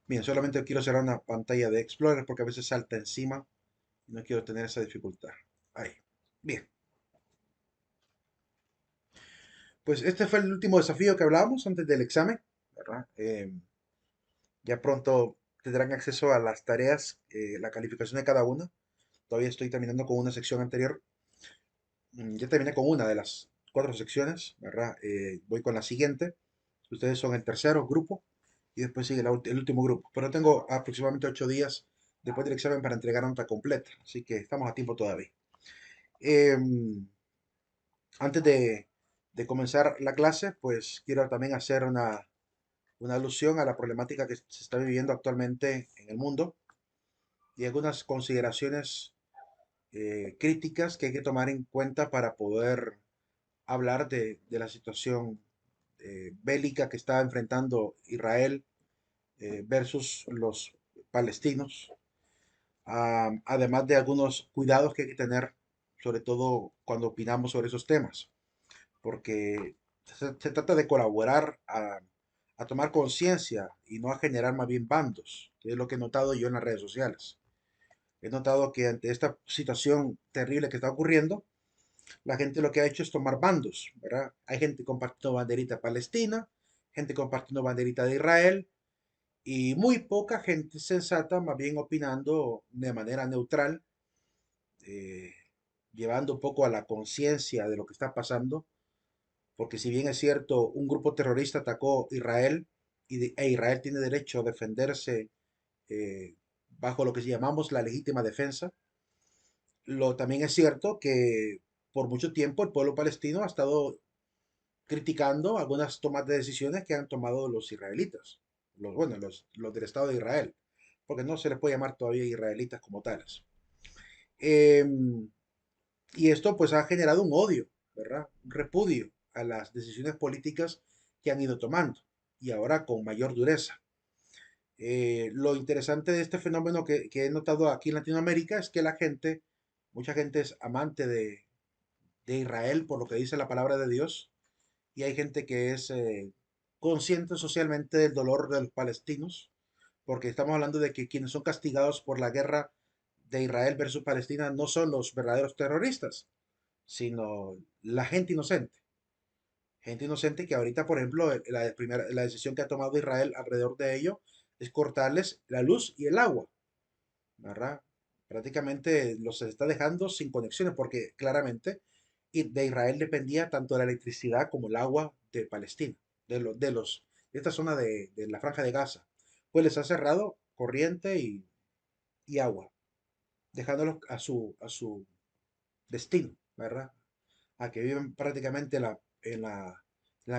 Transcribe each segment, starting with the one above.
Bien, solamente quiero cerrar una pantalla de Explorer porque a veces salta encima y no quiero tener esa dificultad. Ahí. Bien, pues este fue el último desafío que hablábamos antes del examen, ¿verdad? Ya pronto tendrán acceso a las tareas, la calificación de cada una. Todavía estoy terminando con una sección anterior. Ya terminé con una de las cuatro secciones, ¿verdad? Voy con la siguiente. Ustedes son el tercero grupo y después sigue el último grupo. Pero tengo aproximadamente 8 días después del examen para entregar nota completa, así que estamos a tiempo todavía. Em, Antes de comenzar la clase, pues quiero también hacer una alusión a la problemática que se está viviendo actualmente en el mundo y algunas consideraciones críticas que hay que tomar en cuenta para poder hablar de la situación bélica que está enfrentando Israel versus los palestinos, además de algunos cuidados que hay que tener, sobre todo cuando opinamos sobre esos temas, porque se trata de colaborar a tomar conciencia y no a generar más bien bandos, que es lo que he notado yo en las redes sociales. He notado que ante esta situación terrible que está ocurriendo, la gente lo que ha hecho es tomar bandos, ¿verdad? Hay gente compartiendo banderita palestina, gente compartiendo banderita de Israel y muy poca gente sensata, más bien opinando de manera neutral, eh, llevando un poco a la conciencia de lo que está pasando, porque si bien es cierto, un grupo terrorista atacó Israel e Israel tiene derecho a defenderse eh, bajo lo que llamamos la legítima defensa, también es cierto que por mucho tiempo el pueblo palestino ha estado criticando algunas tomas de decisiones que han tomado los israelitas, los del Estado de Israel, porque no se les puede llamar todavía israelitas como tales. Em, y esto pues ha generado un odio, ¿verdad? Un repudio a las decisiones políticas que han ido tomando y ahora con mayor dureza. Lo interesante de este fenómeno que he notado aquí en Latinoamérica es que mucha gente es amante de Israel por lo que dice la palabra de Dios y hay gente que es consciente socialmente del dolor de los palestinos, porque estamos hablando de que quienes son castigados por la guerra de Israel versus Palestina no son los verdaderos terroristas, sino la gente inocente. Gente inocente que ahorita, por ejemplo, la decisión que ha tomado Israel alrededor de ello es cortarles la luz y el agua, ¿verdad? Prácticamente los está dejando sin conexiones porque claramente de Israel dependía tanto la electricidad como el agua de Palestina, de esta zona de la Franja de Gaza. Pues les ha cerrado corriente y agua, dejándolos a su destino, ¿verdad? A que viven prácticamente en la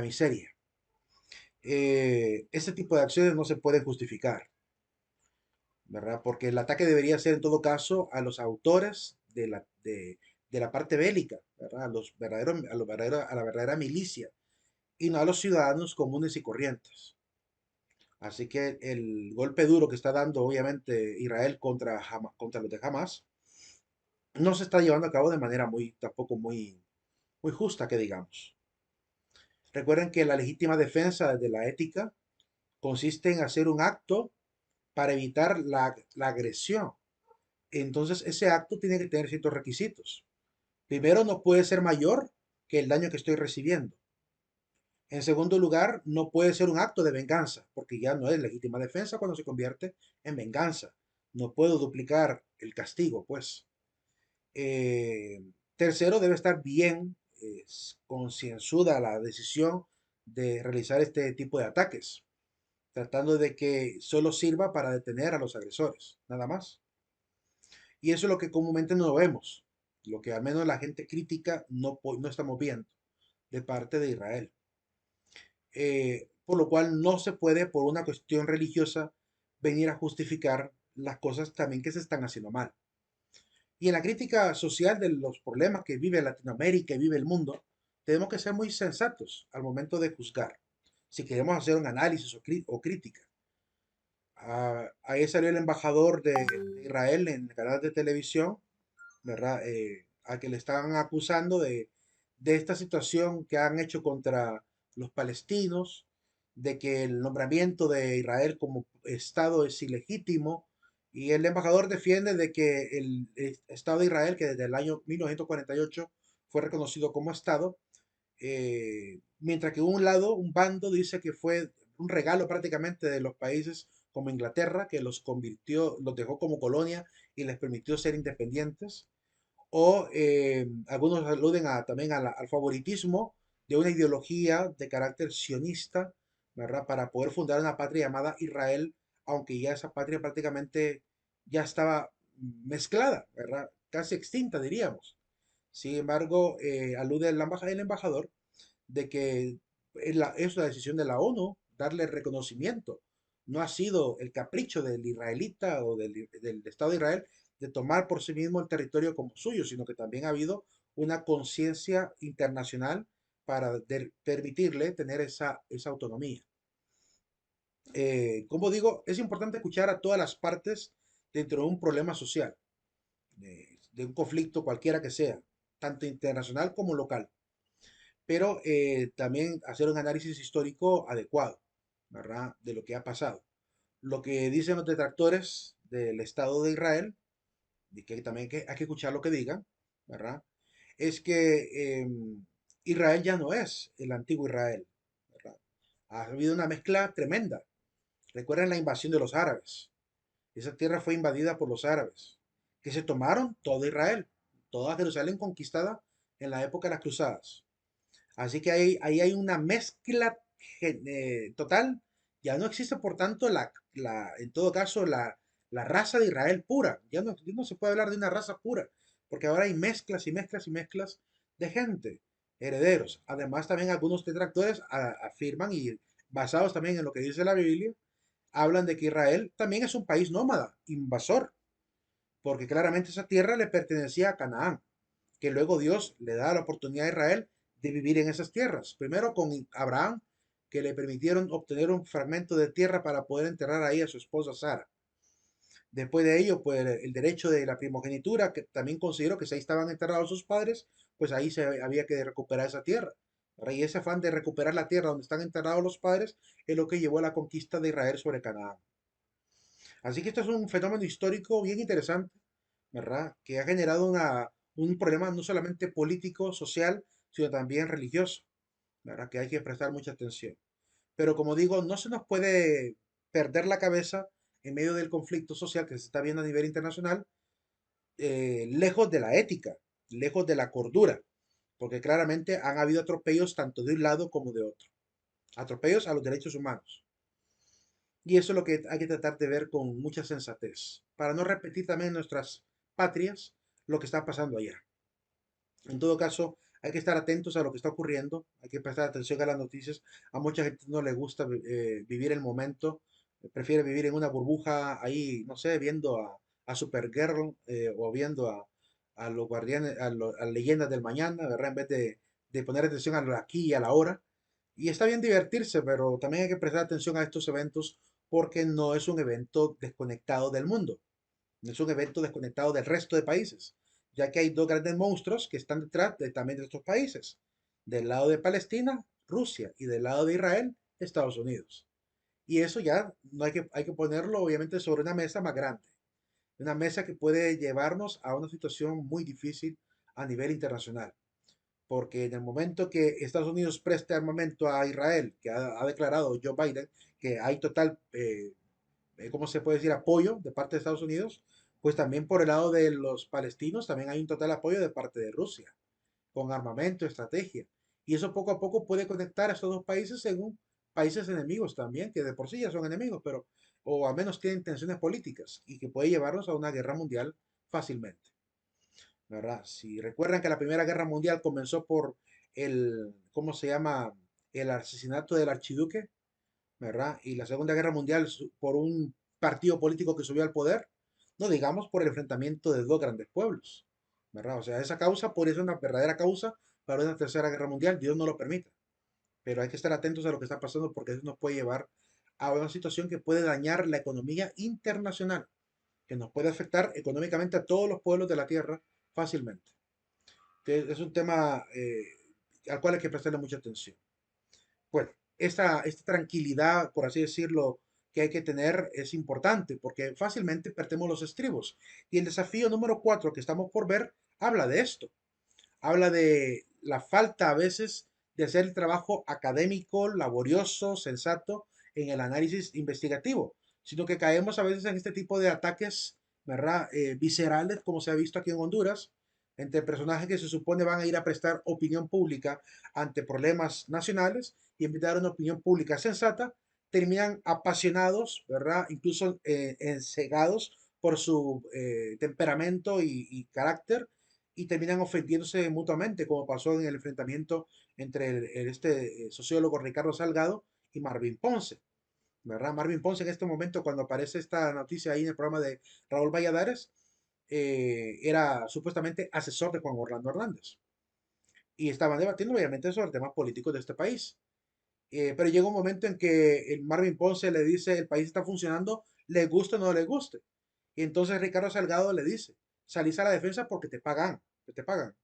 miseria. Este tipo de acciones no se pueden justificar, ¿verdad? Porque el ataque debería ser en todo caso a los autores de la parte bélica, ¿verdad? A la verdadera milicia y no a los ciudadanos comunes y corrientes. Así que el golpe duro que está dando obviamente Israel contra los de Hamas no se está llevando a cabo de manera tampoco muy justa, que digamos. Recuerden que la legítima defensa de la ética consiste en hacer un acto para evitar la agresión. Entonces, ese acto tiene que tener ciertos requisitos. Primero, no puede ser mayor que el daño que estoy recibiendo. En segundo lugar, no puede ser un acto de venganza, porque ya no es legítima defensa cuando se convierte en venganza. No puedo duplicar el castigo, pues. Eh, Tercero, debe estar bien concienzuda la decisión de realizar este tipo de ataques, tratando de que solo sirva para detener a los agresores, nada más. Y eso es lo que comúnmente no vemos, lo que al menos la gente crítica no estamos viendo de parte de Israel. Por lo cual no se puede, por una cuestión religiosa, venir a justificar las cosas también que se están haciendo mal. Y en la crítica social de los problemas que vive Latinoamérica y vive el mundo, tenemos que ser muy sensatos al momento de juzgar, si queremos hacer un análisis o crítica. Ahí salió el embajador de Israel en el canal de televisión, ¿verdad? A que le estaban acusando de esta situación que han hecho contra los palestinos, de que el nombramiento de Israel como Estado es ilegítimo, y el embajador defiende de que el Estado de Israel, que desde el año 1948 fue reconocido como Estado, mientras que un bando dice que fue un regalo prácticamente de los países como Inglaterra, que los convirtió, los dejó como colonia y les permitió ser independientes, o algunos aluden también al favoritismo de una ideología de carácter sionista, ¿verdad? Para poder fundar una patria llamada Israel, aunque ya esa patria prácticamente ya estaba mezclada, ¿verdad? Casi extinta, diríamos. Sin embargo, alude el embajador de que es la decisión de la ONU darle reconocimiento. No ha sido el capricho del israelita o del Estado de Israel de tomar por sí mismo el territorio como suyo, sino que también ha habido una conciencia internacional para permitirle tener esa autonomía. Como digo, es importante escuchar a todas las partes dentro de un problema social, de un conflicto cualquiera que sea, tanto internacional como local, pero también hacer un análisis histórico adecuado, ¿verdad? De lo que ha pasado. Lo que dicen los detractores del Estado de Israel, y que también hay que escuchar lo que digan, ¿verdad? Es que Israel ya no es el antiguo Israel, ¿verdad? Ha habido una mezcla tremenda. Recuerden la invasión de los árabes. Esa tierra fue invadida por los árabes, que se tomaron todo Israel, toda Jerusalén conquistada en la época de las cruzadas. Así que ahí hay una mezcla total. Ya no existe, por tanto, en todo caso, la raza de Israel pura. Ya no se puede hablar de una raza pura, porque ahora hay mezclas y mezclas y mezclas de gente, herederos. Además, también algunos detractores afirman, y basados también en lo que dice la Biblia, hablan de que Israel también es un país nómada, invasor, porque claramente esa tierra le pertenecía a Canaán, que luego Dios le da la oportunidad a Israel de vivir en esas tierras. Primero con Abraham, que le permitieron obtener un fragmento de tierra para poder enterrar ahí a su esposa Sara. Después de ello, pues el derecho de la primogenitura, que también consideró que si ahí estaban enterrados sus padres, pues ahí había que recuperar esa tierra. Y ese afán de recuperar la tierra donde están enterrados los padres es lo que llevó a la conquista de Israel sobre Canaán. Así que esto es un fenómeno histórico bien interesante, ¿verdad? Que ha generado un problema no solamente político, social, sino también religioso, ¿verdad? Que hay que prestar mucha atención. Pero como digo, no se nos puede perder la cabeza en medio del conflicto social que se está viendo a nivel internacional, lejos de la ética, lejos de la cordura, porque claramente han habido atropellos tanto de un lado como de otro, atropellos a los derechos humanos. Y eso es lo que hay que tratar de ver con mucha sensatez, para no repetir también en nuestras patrias lo que está pasando allá. En todo caso, hay que estar atentos a lo que está ocurriendo, hay que prestar atención a las noticias. A mucha gente no le gusta vivir el momento, prefiere vivir en una burbuja ahí, no sé, viendo a Supergirl, o viendo a los guardianes, a las leyendas del mañana, ¿verdad? En vez de poner atención a lo aquí y a la hora. Y está bien divertirse, pero también hay que prestar atención a estos eventos porque no es un evento desconectado del mundo, no es un evento desconectado del resto de países, ya que hay dos grandes monstruos que están detrás también de estos países. Del lado de Palestina, Rusia, y del lado de Israel, Estados Unidos. Y eso ya no hay que ponerlo obviamente sobre una mesa más grande, una mesa que puede llevarnos a una situación muy difícil a nivel internacional. Porque en el momento que Estados Unidos preste armamento a Israel, que ha declarado Joe Biden que hay total ¿cómo se puede decir?, apoyo de parte de Estados Unidos, pues también por el lado de los palestinos también hay un total apoyo de parte de Rusia, con armamento, estrategia. Y eso poco a poco puede conectar a estos dos países según países enemigos también, que de por sí ya son enemigos, pero o al menos tienen tensiones políticas y que puede llevarnos a una guerra mundial fácilmente, ¿verdad? Si recuerdan que la Primera Guerra Mundial comenzó por ¿cómo se llama? El asesinato del archiduque, ¿verdad? Y la Segunda Guerra Mundial por un partido político que subió al poder, no digamos por el enfrentamiento de dos grandes pueblos, ¿verdad? O sea, esa causa podría ser una verdadera causa para una tercera guerra mundial, Dios no lo permita, pero hay que estar atentos a lo que está pasando porque eso nos puede llevar a una situación que puede dañar la economía internacional, que nos puede afectar económicamente a todos los pueblos de la Tierra fácilmente. Que es un tema al cual hay que prestarle mucha atención. Bueno, esta tranquilidad, por así decirlo, que hay que tener es importante, porque fácilmente perdemos los estribos. Y el desafío número 4 que estamos por ver habla de esto. Habla de la falta a veces de hacer el trabajo académico, laborioso, sensato en el análisis investigativo, sino que caemos a veces en este tipo de ataques, ¿verdad? Viscerales, como se ha visto aquí en Honduras, entre personajes que se supone van a ir a prestar opinión pública ante problemas nacionales y en vez de dar una opinión pública sensata, terminan apasionados, ¿verdad? Incluso encegados por su temperamento y carácter y terminan ofendiéndose mutuamente, como pasó en el enfrentamiento entre este sociólogo Ricardo Salgado y Marvin Ponce, ¿verdad? Marvin Ponce en este momento, cuando aparece esta noticia ahí en el programa de Raúl Valladares, era supuestamente asesor de Juan Orlando Hernández. Y estaban debatiendo obviamente sobre temas políticos de este país. Pero llega un momento en que el Marvin Ponce le dice, el país está funcionando, le guste o no le guste. Y entonces Ricardo Salgado le dice, salís a la defensa porque te pagan, que te pagan.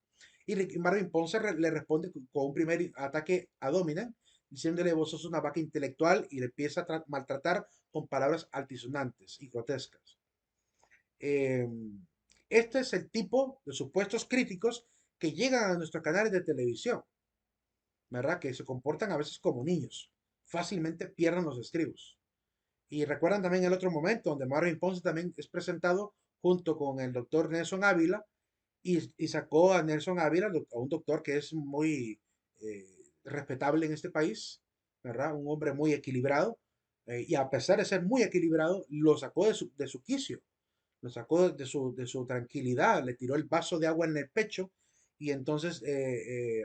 Y Marvin Ponce le responde con un primer ataque a Dominen, diciéndole vos sos una vaca intelectual y le empieza a maltratar con palabras altisonantes y grotescas. Eh, este es el tipo de supuestos críticos que llegan a nuestros canales de televisión, ¿verdad? Que se comportan a veces como niños, fácilmente pierden los estribos. Y recuerdan también el otro momento donde Marvin Ponce también es presentado junto con el doctor Nelson Ávila y sacó a Nelson Ávila, a un doctor que es muy eh, respetable en este país, ¿verdad? Un hombre muy equilibrado, y a pesar de ser muy equilibrado, lo sacó de su quicio, lo sacó de su tranquilidad, le tiró el vaso de agua en el pecho y entonces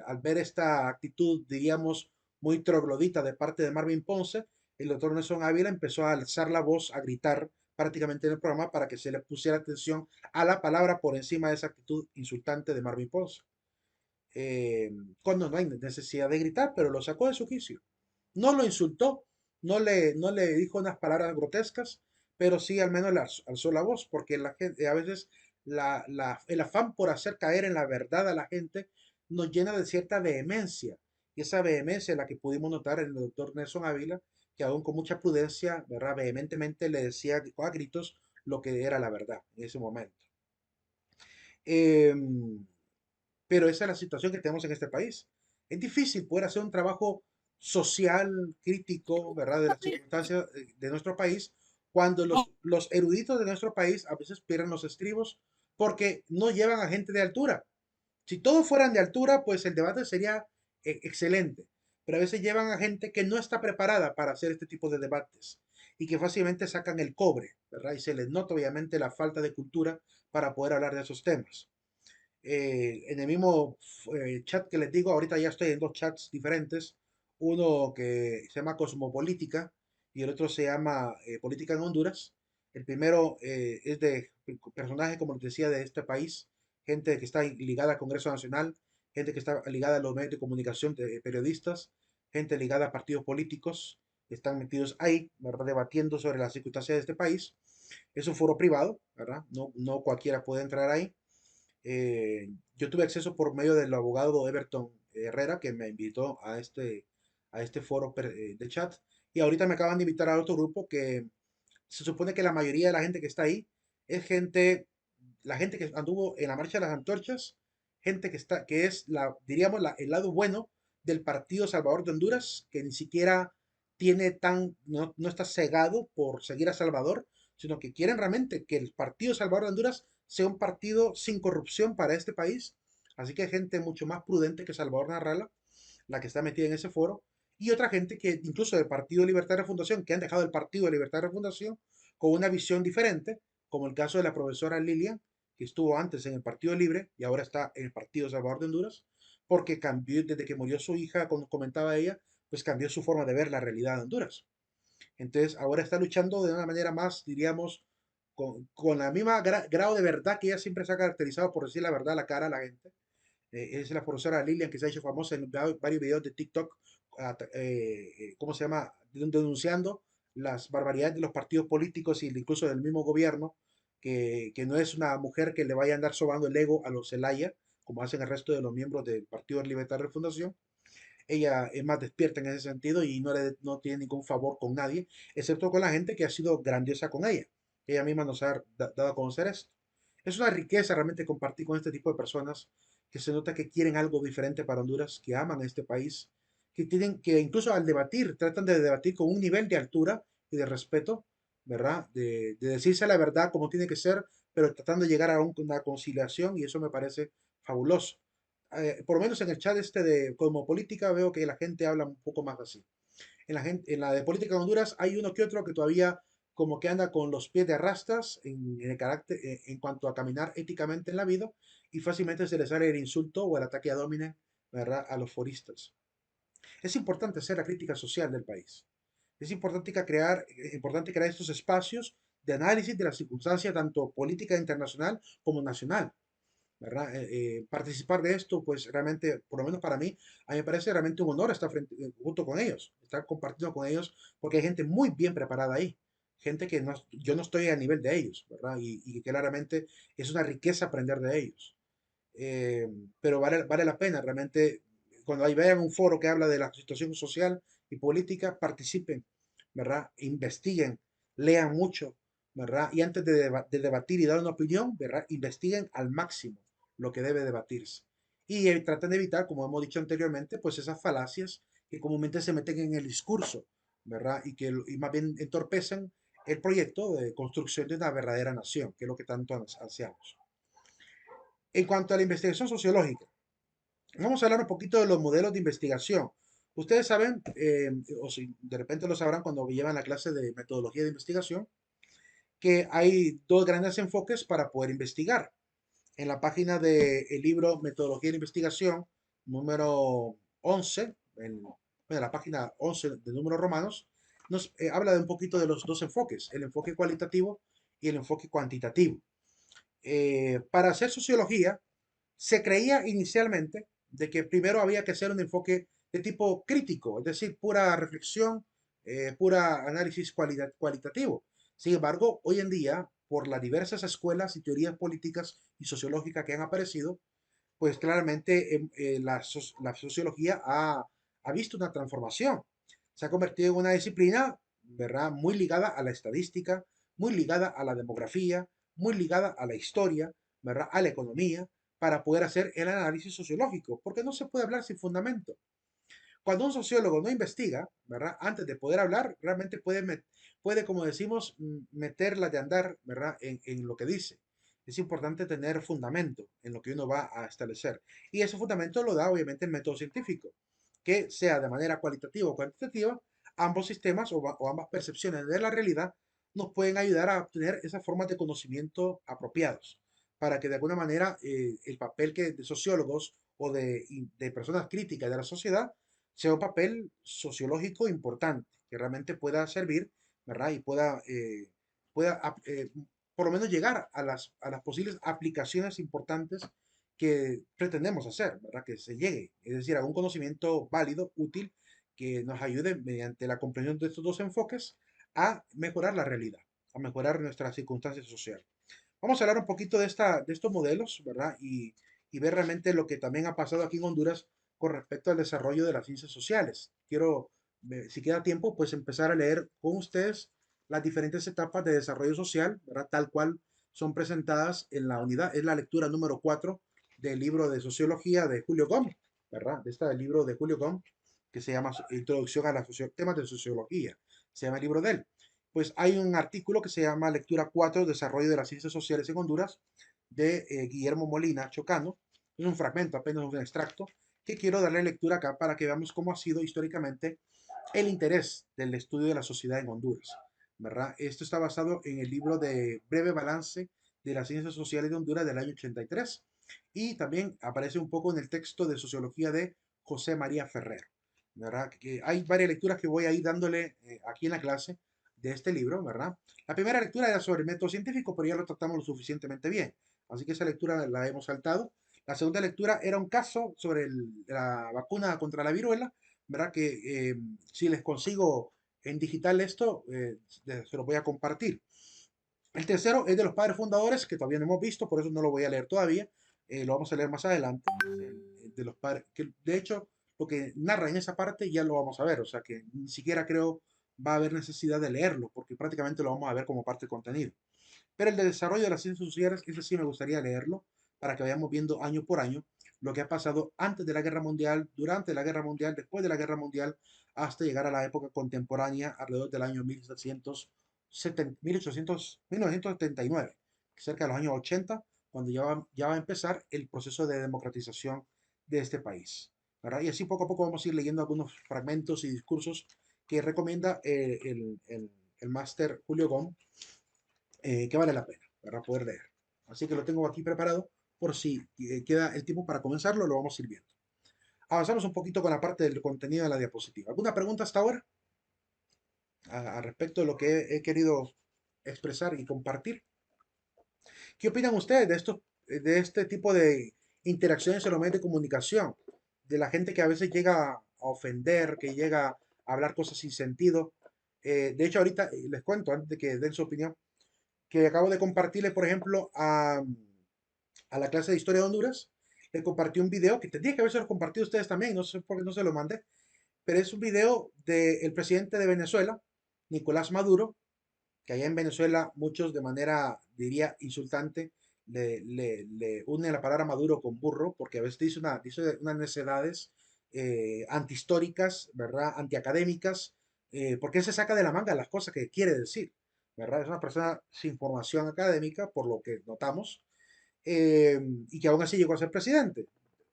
al ver esta actitud, diríamos, muy troglodita de parte de Marvin Ponce, el doctor Nelson Ávila empezó a alzar la voz, a gritar prácticamente en el programa para que se le pusiera atención a la palabra por encima de esa actitud insultante de Marvin Ponce. Eh, Cuando no hay necesidad de gritar, pero lo sacó de su quicio. No lo insultó, no le dijo unas palabras grotescas, pero sí al menos le alzó la voz, porque la gente, a veces el afán por hacer caer en la verdad a la gente nos llena de cierta vehemencia. Y esa vehemencia es la que pudimos notar en el doctor Nelson Ávila, que aún con mucha prudencia, ¿verdad? Vehementemente le decía a gritos lo que era la verdad en ese momento. Em, pero esa es la situación que tenemos en este país. Es difícil poder hacer un trabajo social, crítico, ¿verdad? De las circunstancias de nuestro país, cuando los eruditos de nuestro país a veces pierden los estribos porque no llevan a gente de altura. Si todos fueran de altura, pues el debate sería excelente. Pero a veces llevan a gente que no está preparada para hacer este tipo de debates y que fácilmente sacan el cobre, ¿verdad? Y se les nota obviamente la falta de cultura para poder hablar de esos temas. En el mismo chat que les digo, ahorita ya estoy en dos chats diferentes, uno que se llama Cosmopolítica y el otro se llama Política en Honduras. El primero es de personajes, como les decía, de este país, gente que está ligada al Congreso Nacional, gente que está ligada a los medios de comunicación, de periodistas, gente ligada a partidos políticos, que están metidos ahí, ¿verdad? Debatiendo sobre las circunstancias de este país. Es un foro privado, ¿verdad? No cualquiera puede entrar ahí. Yo tuve acceso por medio del abogado Everton Herrera, que me invitó a este foro de chat. Y ahorita me acaban de invitar a otro grupo que se supone que la mayoría de la gente que está ahí es gente, la gente que anduvo en la marcha de las antorchas, gente que está, que es diríamos, el lado bueno del Partido Salvador de Honduras, que ni siquiera no está cegado por seguir a Salvador, sino que quieren realmente que el Partido Salvador de Honduras sea un partido sin corrupción para este país. Así que hay gente mucho más prudente que Salvador Narrala, la que está metida en ese foro, y otra gente que incluso del Partido Libertad de Refundación, que han dejado el Partido de Libertad de Refundación con una visión diferente, como el caso de la profesora Lilian, que estuvo antes en el Partido Libre y ahora está en el Partido Salvador de Honduras, porque cambió, desde que murió su hija, como comentaba ella, pues cambió su forma de ver la realidad de Honduras. Entonces ahora está luchando de una manera más, diríamos, con la misma grado de verdad que ella siempre se ha caracterizado por decir la verdad a la cara a la gente. Es la profesora Lilian que se ha hecho famosa en varios videos de TikTok, ¿cómo se llama? Denunciando las barbaridades de los partidos políticos e incluso del mismo gobierno, que no es una mujer que le vaya a andar sobando el ego a los Zelaya, como hacen el resto de los miembros del Partido de Libertad de Refundación. ella es más despierta en ese sentido y no tiene ningún favor con nadie, excepto con la gente que ha sido grandiosa con ella. Ella misma nos ha dado a conocer esto. Es una riqueza realmente compartir con este tipo de personas que se nota que quieren algo diferente para Honduras, que aman a este país, que tienen que incluso al debatir, tratan de debatir con un nivel de altura y de respeto, ¿verdad? De decirse la verdad como tiene que ser, pero tratando de llegar a una conciliación y eso me parece fabuloso. Por lo menos en el chat este de como política veo que la gente habla un poco más así. En la de política de Honduras hay uno que otro que todavía como que anda con los pies de arrastras en el carácter, en cuanto a caminar éticamente en la vida y fácilmente se les sale el insulto o el ataque a dominen, ¿verdad? A los foristas. Es importante hacer la crítica social del país. Es importante crear estos espacios de análisis de la circunstancia tanto política internacional como nacional, ¿verdad? Participar de esto, pues realmente, por lo menos para mí, a mí me parece realmente un honor estar junto con ellos, estar compartiendo con ellos, porque hay gente muy bien preparada ahí, gente que no, yo no estoy a nivel de ellos, ¿verdad? Y que claramente es una riqueza aprender de ellos. Eh, pero vale la pena realmente, cuando ahí vean un foro que habla de la situación social y política, participen, ¿verdad? Investiguen, lean mucho, ¿verdad? Y antes de debatir y dar una opinión, ¿verdad? Investiguen al máximo lo que debe debatirse. Y traten de evitar, como hemos dicho anteriormente, pues esas falacias que comúnmente se meten en el discurso, ¿verdad? Y más bien entorpecen el proyecto de construcción de una verdadera nación, que es lo que tanto ansiamos. En cuanto a la investigación sociológica, vamos a hablar un poquito de los modelos de investigación. Ustedes saben, o si de repente lo sabrán cuando llevan la clase de metodología de investigación, que hay dos grandes enfoques para poder investigar. En la página del libro Metodología de Investigación, número 11, bueno, la página 11 de números romanos, nos habla de un poquito de los dos enfoques, el enfoque cualitativo y el enfoque cuantitativo. Para hacer sociología, se creía inicialmente de que primero había que hacer un enfoque de tipo crítico, es decir, pura reflexión, pura análisis cualitativo. Sin embargo, hoy en día, por las diversas escuelas y teorías políticas y sociológicas que han aparecido, pues claramente la sociología ha visto una transformación. Se ha convertido en una disciplina, ¿verdad? Muy ligada a la estadística, muy ligada a la demografía, muy ligada a la historia, ¿verdad? A la economía, para poder hacer el análisis sociológico, porque no se puede hablar sin fundamento. Cuando un sociólogo no investiga, ¿verdad? Antes de poder hablar, realmente puede como decimos, meterla de andar, ¿verdad? En lo que dice. Es importante tener fundamento en lo que uno va a establecer. Y ese fundamento lo da obviamente el método científico, que sea de manera cualitativa o cuantitativa, ambos sistemas o ambas percepciones de la realidad nos pueden ayudar a obtener esas formas de conocimiento apropiados, para que de alguna manera el papel que de sociólogos o de personas críticas de la sociedad sea un papel sociológico importante, que realmente pueda servir, ¿verdad? Y pueda por lo menos llegar a las posibles aplicaciones importantes que pretendemos hacer, ¿verdad? Que se llegue, es decir, a un conocimiento válido, útil, que nos ayude mediante la comprensión de estos dos enfoques a mejorar la realidad, a mejorar nuestras circunstancias sociales. Vamos a hablar un poquito de estos modelos, ¿verdad? Y ver realmente lo que también ha pasado aquí en Honduras con respecto al desarrollo de las ciencias sociales. Quiero, si queda tiempo, pues empezar a leer con ustedes las diferentes etapas de desarrollo social, ¿verdad? Tal cual son presentadas en la unidad. Es la lectura número 4 del libro de sociología de Julio Gómez, ¿verdad? De este libro de Julio Gómez que se llama Introducción a los temas de sociología. Se llama el libro de él. Pues hay un artículo que se llama Lectura 4, Desarrollo de las Ciencias Sociales en Honduras, de Guillermo Molina Chocano. Es un fragmento, apenas un extracto, que quiero darle lectura acá para que veamos cómo ha sido históricamente el interés del estudio de la sociedad en Honduras, ¿verdad? Esto está basado en el libro de Breve Balance de las Ciencias Sociales de Honduras del año 83 y también aparece un poco en el texto de sociología de José María Ferrer, ¿verdad? Que hay varias lecturas que voy a ir dándole aquí en la clase de este libro, ¿verdad? La primera lectura era sobre el método científico, pero ya lo tratamos lo suficientemente bien, así que esa lectura la hemos saltado. La segunda lectura era un caso sobre la vacuna contra la viruela, ¿verdad? Que si les consigo en digital esto, se lo voy a compartir. El tercero es de los padres fundadores, que todavía no hemos visto, por eso no lo voy a leer todavía. Lo vamos a leer más adelante. Es el de los padres, que de hecho lo que narra en esa parte ya lo vamos a ver, o sea que ni siquiera creo va a haber necesidad de leerlo, porque prácticamente lo vamos a ver como parte del contenido. Pero el de desarrollo de las ciencias sociales, ese sí me gustaría leerlo para que vayamos viendo año por año lo que ha pasado antes de la Guerra Mundial, durante la Guerra Mundial, después de la Guerra Mundial, hasta llegar a la época contemporánea, alrededor del año 1979, cerca de los años 80, cuando ya va a empezar el proceso de democratización de este país. ¿Verdad? Y así poco a poco vamos a ir leyendo algunos fragmentos y discursos que recomienda el máster Julio Gómez, que vale la pena para poder leer. Así que lo tengo aquí preparado por si queda el tiempo para comenzarlo, lo vamos a ir viendo. Avanzamos un poquito con la parte del contenido de la diapositiva. ¿Alguna pregunta hasta ahora a respecto de lo que he querido expresar y compartir? ¿Qué opinan ustedes de este tipo de interacciones en los medios de comunicación? De la gente que a veces llega a ofender, que llega a hablar cosas sin sentido. De hecho, ahorita les cuento, antes de que den su opinión, que acabo de compartirle, por ejemplo, a la clase de Historia de Honduras. Le compartí un video que tendría que haberse compartido ustedes también, no sé por qué no se lo mandé, pero es un video del presidente de Venezuela, Nicolás Maduro, que allá en Venezuela muchos de manera, diría, insultante, le unen la palabra Maduro con burro, porque a veces dice unas necedades antihistóricas, ¿verdad? Antiacadémicas, porque él se saca de la manga las cosas que quiere decir, ¿verdad? Es una persona sin formación académica, por lo que notamos, y que aún así llegó a ser presidente.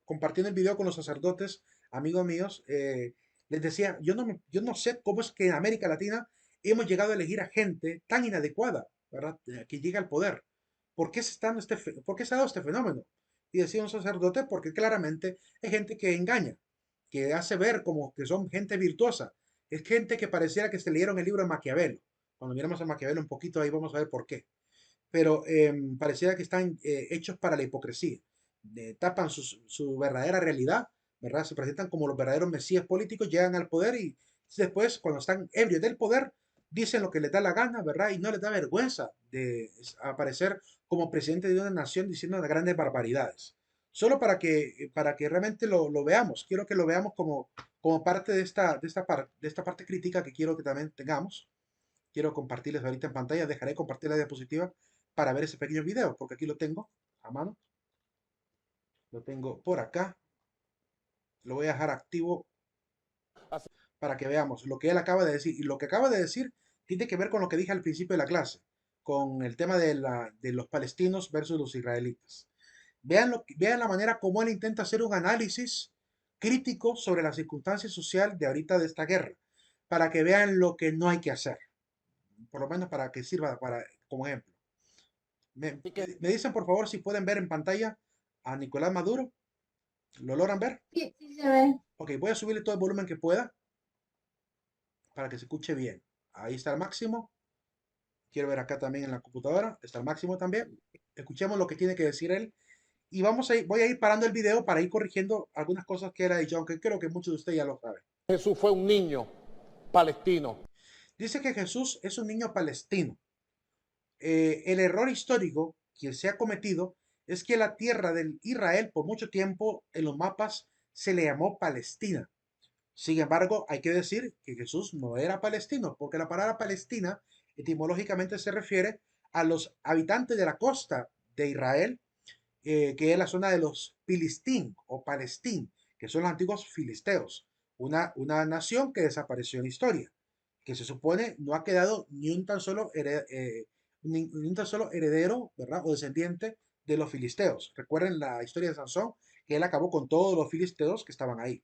Compartiendo el video con los sacerdotes, amigos míos, les decía, yo no sé cómo es que en América Latina hemos llegado a elegir a gente tan inadecuada, ¿verdad? Que llega al poder. ¿Por qué por qué se ha dado este fenómeno? Y decía un sacerdote, porque claramente es gente que engaña, que hace ver como que son gente virtuosa. Es gente que pareciera que se leyeron el libro de Maquiavelo. Cuando miramos a Maquiavelo un poquito ahí vamos a ver por qué, pero pareciera que están hechos para la hipocresía. Tapan su verdadera realidad, ¿verdad? Se presentan como los verdaderos mesías políticos, llegan al poder y después, cuando están ebrios del poder, dicen lo que les da la gana, ¿verdad? Y no les da vergüenza de aparecer como presidente de una nación diciendo grandes barbaridades. Solo para que realmente lo veamos. Quiero que lo veamos como parte de esta parte crítica que quiero que también tengamos. Quiero compartirles ahorita en pantalla, dejaré compartir la diapositiva para ver ese pequeño video, porque aquí lo tengo a mano, lo tengo por acá, lo voy a dejar activo para que veamos lo que él acaba de decir. Y lo que acaba de decir tiene que ver con lo que dije al principio de la clase, con el tema de los palestinos versus los israelitas. Vean la manera como él intenta hacer un análisis crítico sobre la circunstancia social de ahorita de esta guerra, para que vean lo que no hay que hacer, por lo menos para que sirva como ejemplo. Así que Me dicen por favor si pueden ver en pantalla a Nicolás Maduro. ¿Lo logran ver? Sí, sí se ve. Ok, voy a subirle todo el volumen que pueda para que se escuche bien. Ahí está el máximo. Quiero ver acá también en la computadora. Está el máximo también. Escuchemos lo que tiene que decir él. Y voy a ir parando el video para ir corrigiendo algunas cosas que él ha dicho, aunque creo que muchos de ustedes ya lo saben. Jesús fue un niño palestino. Dice que Jesús es un niño palestino. El error histórico que se ha cometido es que la tierra del Israel por mucho tiempo en los mapas se le llamó Palestina. Sin embargo, hay que decir que Jesús no era palestino, porque la palabra Palestina etimológicamente se refiere a los habitantes de la costa de Israel, que es la zona de los Filistín o Palestín, que son los antiguos filisteos, una nación que desapareció en la historia, que se supone no ha quedado ni un tan solo heredero, ¿verdad? O descendiente de los filisteos. Recuerden la historia de Sansón, que él acabó con todos los filisteos que estaban ahí.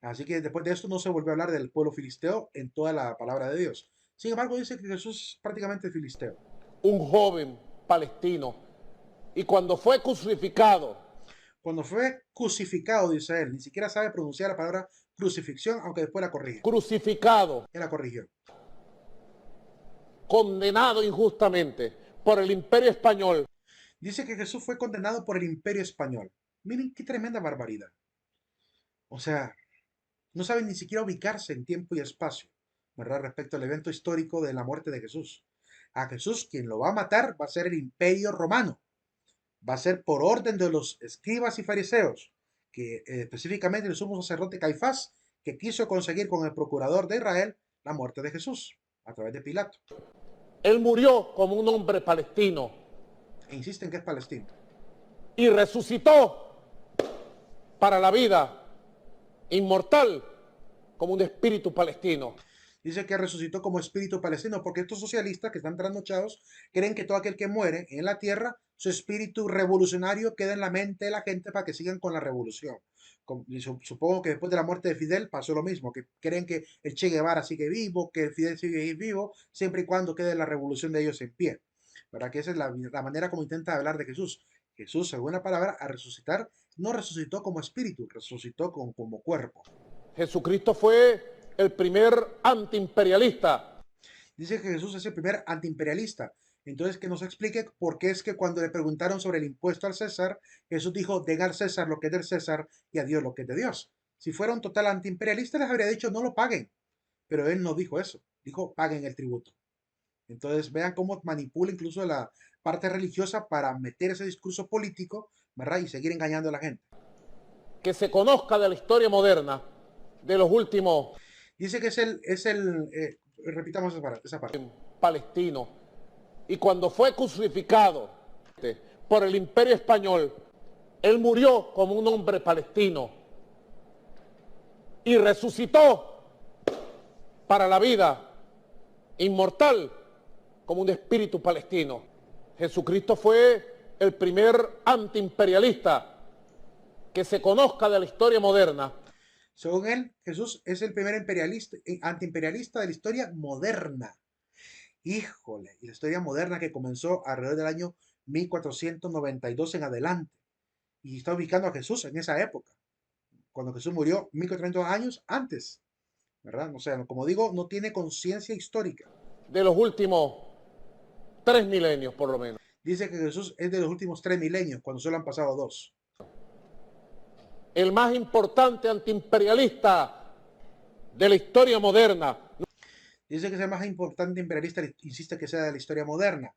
Así que después de esto no se volvió a hablar del pueblo filisteo en toda la palabra de Dios. Sin embargo, dice que Jesús es prácticamente filisteo. Un joven palestino. Y cuando fue crucificado, Cuando fue crucificado, dice él, ni siquiera sabe pronunciar la palabra crucifixión, aunque después la corrige. crucificado, Él la corrigió. condenado injustamente por el imperio español, Dice que Jesús fue condenado por el imperio español. Miren qué tremenda barbaridad. O sea, no saben ni siquiera ubicarse en tiempo y espacio, ¿verdad? Respecto al evento histórico de la muerte de Jesús. A Jesús, quien lo va a matar, va a ser el imperio romano. Va a ser por orden de los escribas y fariseos, que específicamente el sumo sacerdote Caifás, que quiso conseguir con el procurador de Israel la muerte de Jesús a través de Pilato. Él murió como un hombre palestino E insisten que es palestino. y resucitó para la vida inmortal como un espíritu palestino. Dice que resucitó como espíritu palestino, porque estos socialistas que están trasnochados creen que todo aquel que muere en la tierra, su espíritu revolucionario queda en la mente de la gente para que sigan con la revolución. Y supongo que después de la muerte de Fidel pasó lo mismo, que creen que el Che Guevara sigue vivo, que Fidel sigue vivo, siempre y cuando quede la revolución de ellos en pie. ¿Verdad? Que esa es la manera como intenta hablar de Jesús. Jesús, según la palabra, a resucitar, no resucitó como espíritu, resucitó como cuerpo. Jesucristo fue el primer antiimperialista. Dice que Jesús es el primer antiimperialista. Entonces, que nos explique por qué es que cuando le preguntaron sobre el impuesto al César, Jesús dijo, den al César lo que es del César y a Dios lo que es de Dios. Si fuera un total antiimperialista, les habría dicho, no lo paguen. Pero él no dijo eso. Dijo, paguen el tributo. Entonces, vean cómo manipula incluso la parte religiosa para meter ese discurso político, ¿verdad? Y seguir engañando a la gente. Que se conozca de la historia moderna de los últimos Dice que repitamos esa parte. palestinos. Y cuando fue crucificado por el imperio español, él murió como un hombre palestino y resucitó para la vida inmortal como un espíritu palestino. Jesucristo fue el primer antiimperialista que se conozca de la historia moderna. Según él, Jesús es el primer antiimperialista de la historia moderna. Híjole, y la historia moderna que comenzó alrededor del año 1492 en adelante. Y está ubicando a Jesús en esa época, cuando Jesús murió 1400 años antes, ¿verdad? O sea, como digo, no tiene conciencia histórica. De los últimos 3 milenios, por lo menos. Dice que Jesús es de los últimos 3 milenios, cuando solo han pasado 2. El más importante antiimperialista de la historia moderna. Dice que es el más importante imperialista, insiste que sea de la historia moderna.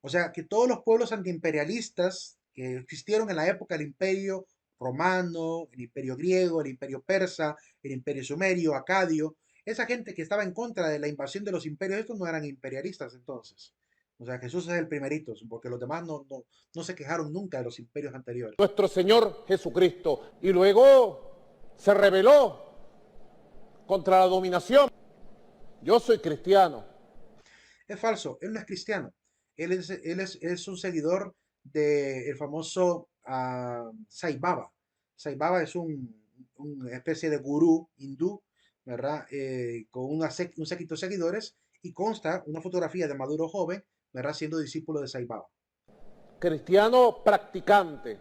O sea, que todos los pueblos antiimperialistas que existieron en la época del imperio romano, el imperio griego, el imperio persa, el imperio sumerio, acadio, esa gente que estaba en contra de la invasión de los imperios, estos no eran imperialistas entonces. O sea, Jesús es el primerito, porque los demás no se quejaron nunca de los imperios anteriores. Nuestro Señor Jesucristo. Y luego se rebeló contra la dominación. Yo soy cristiano. Es falso, él no es cristiano. Él es un seguidor del famoso Sai Baba. Sai Baba es una especie de gurú hindú, ¿verdad? Con un séquito de seguidores y consta una fotografía de Maduro joven, ¿verdad? Siendo discípulo de Sai Baba. Cristiano practicante.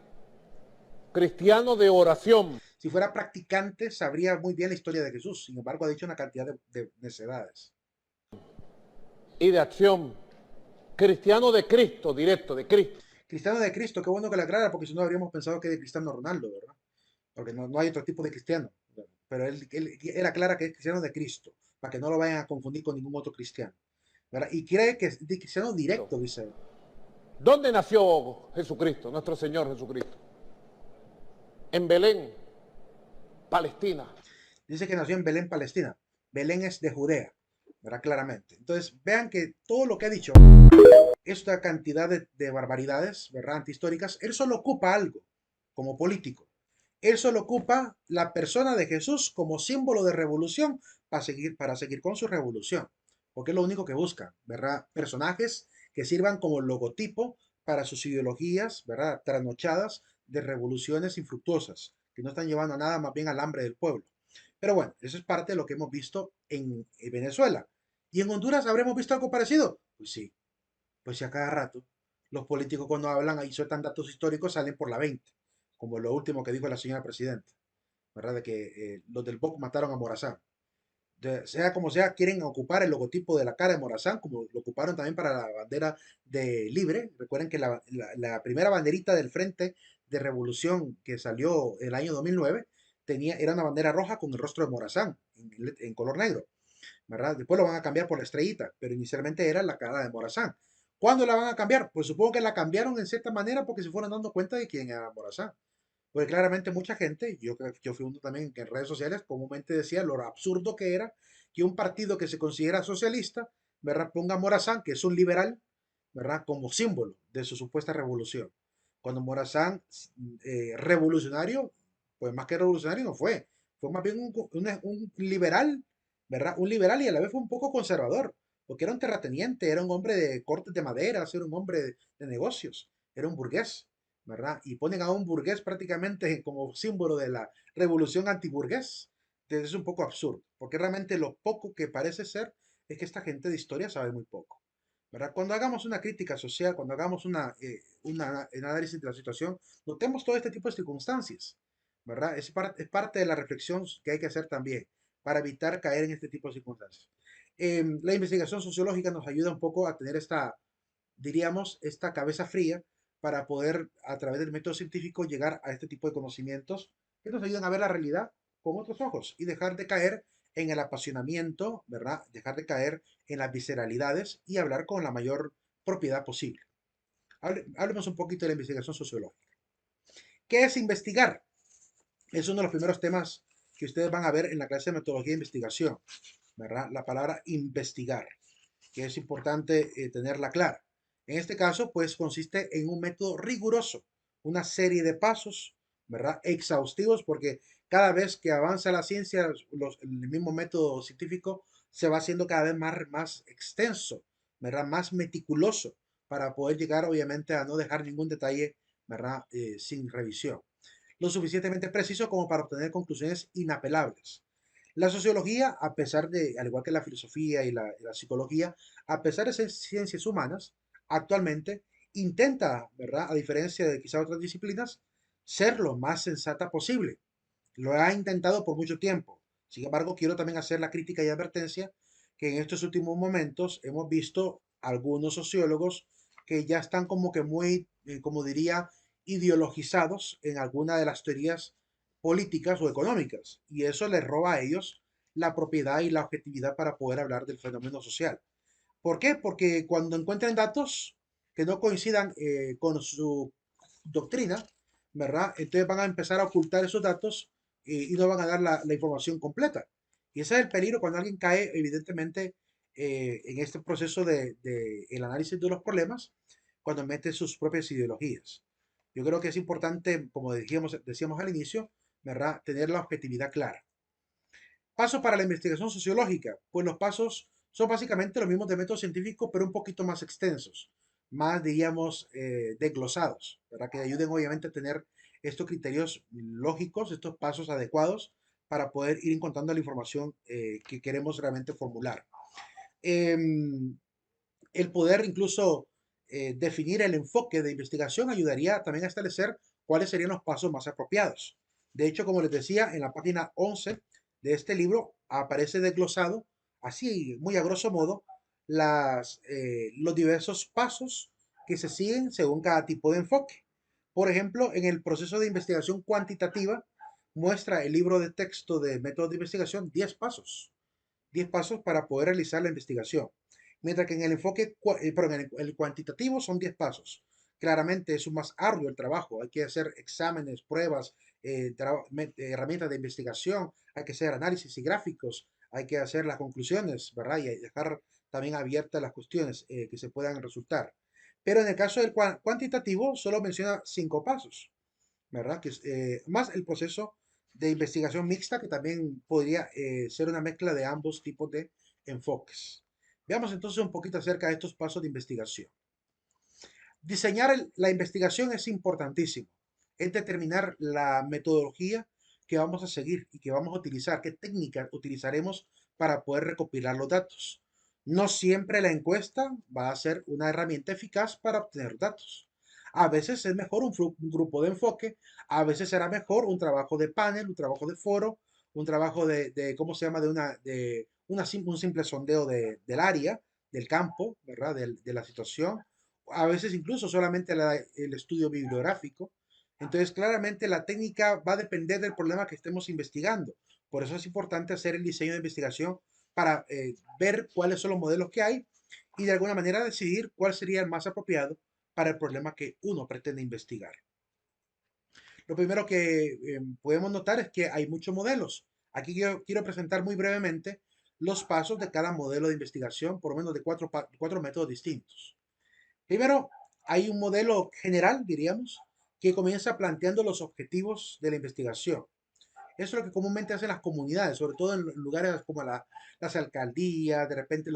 Cristiano de oración. Si fuera practicante, sabría muy bien la historia de Jesús. Sin embargo, ha dicho una cantidad de necedades. Y de acción. Cristiano de Cristo, directo, de Cristo. Cristiano de Cristo, qué bueno que la aclara, porque si no habríamos pensado que es de Cristiano Ronaldo, ¿verdad? Porque no hay otro tipo de cristiano. Pero él aclara que es cristiano de Cristo, para que no lo vayan a confundir con ningún otro cristiano. ¿Verdad? Y cree que es de cristiano directo, dice él. ¿Dónde nació Jesucristo, nuestro Señor Jesucristo? En Belén, Palestina. Dice que nació en Belén, Palestina. Belén es de Judea, ¿verdad? Claramente. Entonces, vean que todo lo que ha dicho, esta cantidad de barbaridades, ¿verdad? Antihistóricas, él solo ocupa algo como político. Él solo ocupa la persona de Jesús como símbolo de revolución para seguir con su revolución. Porque es lo único que busca, ¿verdad? Personajes que sirvan como logotipo para sus ideologías, ¿verdad? Trasnochadas de revoluciones infructuosas, que no están llevando a nada, más bien al hambre del pueblo. Pero bueno, eso es parte de lo que hemos visto en Venezuela. ¿Y en Honduras habremos visto algo parecido? Pues sí, pues si a cada rato los políticos cuando hablan y sueltan datos históricos salen por la 20, como lo último que dijo la señora presidenta, ¿verdad? De que los del BOC mataron a Morazán. Sea como sea, quieren ocupar el logotipo de la cara de Morazán, como lo ocuparon también para la bandera de Libre. Recuerden que la primera banderita del Frente de Revolución que salió el año 2009 era una bandera roja con el rostro de Morazán en color negro, ¿verdad? Después lo van a cambiar por la estrellita, pero inicialmente era la cara de Morazán. ¿Cuándo la van a cambiar? Pues supongo que la cambiaron en cierta manera porque se fueron dando cuenta de quién era Morazán. Porque claramente mucha gente, yo creo que yo fui uno también que en redes sociales comúnmente decía lo absurdo que era que un partido que se considera socialista, ¿verdad? Ponga a Morazán, que es un liberal, ¿verdad? Como símbolo de su supuesta revolución. Cuando Morazán, revolucionario, pues más que revolucionario no fue, fue más bien un liberal, ¿verdad? Un liberal y a la vez fue un poco conservador, porque era un terrateniente, era un hombre de cortes de madera, era un hombre de negocios, era un burgués, ¿verdad? Y ponen a un burgués prácticamente como símbolo de la revolución antiburgués. Entonces es un poco absurdo, porque realmente lo poco que parece ser es que esta gente de historia sabe muy poco, ¿verdad? Cuando hagamos una crítica social, cuando hagamos un análisis de la situación, notemos todo este tipo de circunstancias, ¿verdad? Es parte de la reflexión que hay que hacer también para evitar caer en este tipo de circunstancias. La investigación sociológica nos ayuda un poco a tener esta, diríamos, esta cabeza fría para poder, a través del método científico, llegar a este tipo de conocimientos que nos ayudan a ver la realidad con otros ojos y dejar de caer en el apasionamiento, ¿verdad? Dejar de caer en las visceralidades y hablar con la mayor propiedad posible. Hablemos un poquito de la investigación sociológica. ¿Qué es investigar? Es uno de los primeros temas que ustedes van a ver en la clase de metodología de investigación, ¿verdad? La palabra investigar, que es importante tenerla clara. En este caso, pues consiste en un método riguroso, una serie de pasos, ¿verdad? Exhaustivos, porque cada vez que avanza la ciencia, el mismo método científico se va haciendo cada vez más extenso, ¿verdad? Más meticuloso para poder llegar, obviamente, a no dejar ningún detalle, ¿verdad? Sin revisión. Lo suficientemente preciso como para obtener conclusiones inapelables. La sociología, a pesar de, al igual que la filosofía y la psicología, a pesar de ser ciencias humanas, actualmente intenta, ¿verdad? A diferencia de quizá otras disciplinas, ser lo más sensata posible. Lo ha intentado por mucho tiempo. Sin embargo, quiero también hacer la crítica y advertencia que en estos últimos momentos hemos visto algunos sociólogos que ya están como que muy, como diría, ideologizados en alguna de las teorías políticas o económicas. Y eso les roba a ellos la propiedad y la objetividad para poder hablar del fenómeno social. ¿Por qué? Porque cuando encuentren datos que no coincidan con su doctrina, ¿verdad? Entonces van a empezar a ocultar esos datos y no van a dar la información completa. Y ese es el peligro cuando alguien cae, evidentemente, en este proceso de el análisis de los problemas, cuando mete sus propias ideologías. Yo creo que es importante, como decíamos al inicio, ¿verdad? Tener la objetividad clara. Pasos para la investigación sociológica. Pues los pasos son básicamente los mismos de método científico, pero un poquito más extensos, más, diríamos, desglosados, ¿verdad? Que ayuden obviamente a tener estos criterios lógicos, estos pasos adecuados para poder ir encontrando la información que queremos realmente formular. Em, el poder incluso definir el enfoque de investigación ayudaría también a establecer cuáles serían los pasos más apropiados. De hecho, como les decía, en la página 11 de este libro aparece desglosado, así muy a grosso modo, los diversos pasos que se siguen según cada tipo de enfoque. Por ejemplo, en el proceso de investigación cuantitativa, muestra el libro de texto de métodos de investigación 10 pasos. 10 pasos para poder realizar la investigación. Mientras que en el enfoque, perdón, en el cuantitativo son 10 pasos. Claramente es un más arduo el trabajo. Hay que hacer exámenes, pruebas, herramientas de investigación, hay que hacer análisis y gráficos, hay que hacer las conclusiones, ¿verdad? Y dejar también abiertas las cuestiones que se puedan resultar. Pero en el caso del cuantitativo, solo menciona 5 pasos, ¿verdad? Que es, más el proceso de investigación mixta, que también podría ser una mezcla de ambos tipos de enfoques. Veamos entonces un poquito acerca de estos pasos de investigación. Diseñar la investigación es importantísimo. Es determinar la metodología que vamos a seguir y que vamos a utilizar, qué técnicas utilizaremos para poder recopilar los datos. No siempre la encuesta va a ser una herramienta eficaz para obtener datos. A veces es mejor un grupo de enfoque, a veces será mejor un trabajo de panel, un trabajo de foro, un trabajo ¿cómo se llama? Un simple sondeo del área, del campo, ¿verdad? De la situación, a veces incluso solamente el estudio bibliográfico. Entonces, claramente la técnica va a depender del problema que estemos investigando. Por eso es importante hacer el diseño de investigación para ver cuáles son los modelos que hay y de alguna manera decidir cuál sería el más apropiado para el problema que uno pretende investigar. Lo primero que podemos notar es que hay muchos modelos. Aquí yo quiero presentar muy brevemente los pasos de cada modelo de investigación, por lo menos de cuatro métodos distintos. Primero, hay un modelo general, diríamos, que comienza planteando los objetivos de la investigación. Eso es lo que comúnmente hacen las comunidades, sobre todo en lugares como las alcaldías, de repente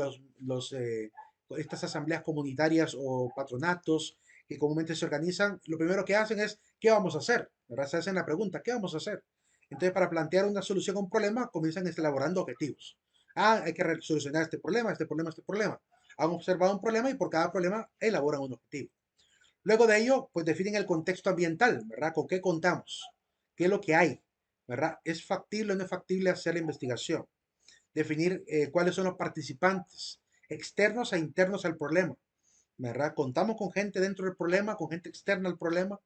estas asambleas comunitarias o patronatos que comúnmente se organizan. Lo primero que hacen es, ¿qué vamos a hacer? ¿Verdad? Se hacen la pregunta, ¿qué vamos a hacer? Entonces, para plantear una solución a un problema, comienzan elaborando objetivos. Ah, hay que solucionar este problema, este problema, este problema. Han observado un problema y por cada problema elaboran un objetivo. Luego de ello, pues definen el contexto ambiental, ¿verdad? ¿Con qué contamos? ¿Qué es lo que hay? ¿Verdad? ¿Es factible o no es factible hacer la investigación? Definir cuáles son los participantes externos e internos al problema, ¿verdad? Contamos con gente dentro del problema, con gente externa al problema,